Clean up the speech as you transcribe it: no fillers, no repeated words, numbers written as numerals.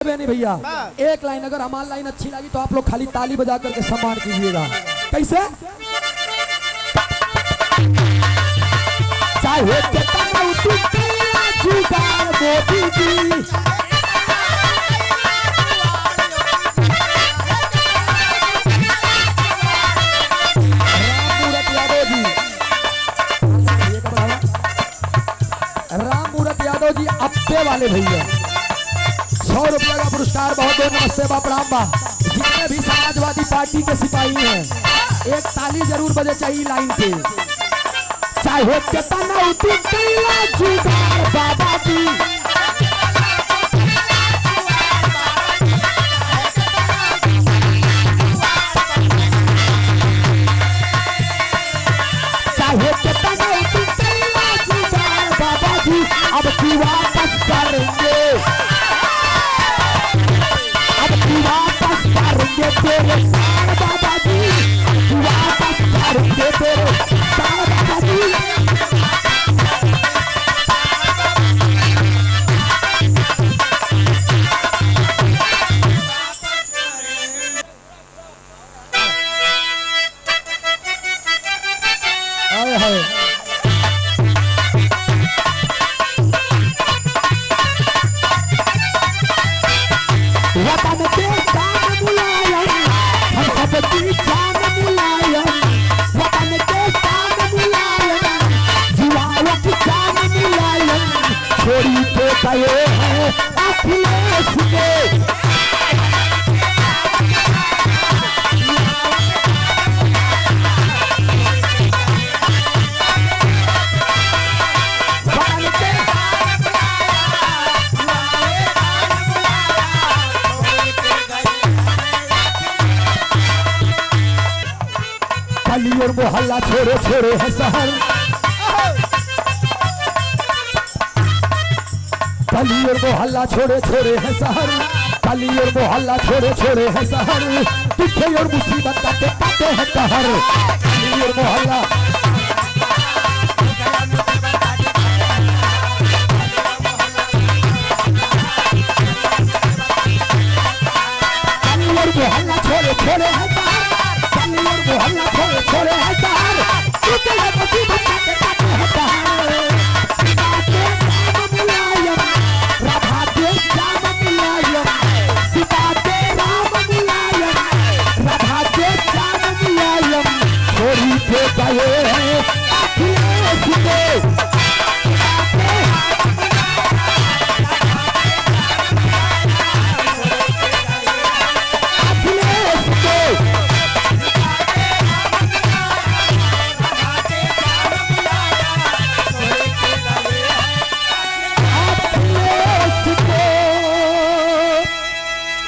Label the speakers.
Speaker 1: नहीं भैया, एक लाइन अगर हमारी लाइन अच्छी लगी तो आप लोग खाली ताली बजा करके सम्मान कीजिएगा। कैसे? चाहे मोदी जी राम मूरत यादव जी अप्पे वाले भैया 100 रुपया का पुरस्कार। बहुत बहुत नमस्ते बा प्रणाम बा। जितने भी समाजवादी पार्टी के सिपाही हैं एक ताली जरूर बजे चाहिए लाइन पे। चाहे कितना जुगाड़ बाबा जी, चाहे कितना जुगाड़ बाबा जी, अब की वापस करेंगे, अब की वापस करेंगे तेरे साल बाबा जी, वापस करेंगे तेरे साल बाबा जी। वतन के शान मुलायम, हम सबकी जान मुलायम, वतन के शान मुलायम, जुआओं की जान मुलायम, छोड़ी के गए हैं अखिलेश के। गली और मोहल्ला छोड़े छोड़े है शहर, गली और मोहल्ला छोड़े छोड़े है शहर, गली और मोहल्ला छोड़े छोड़े है शहर, दुखे और मुसीबत काटे काटे है कहर, गली और मोहल्ला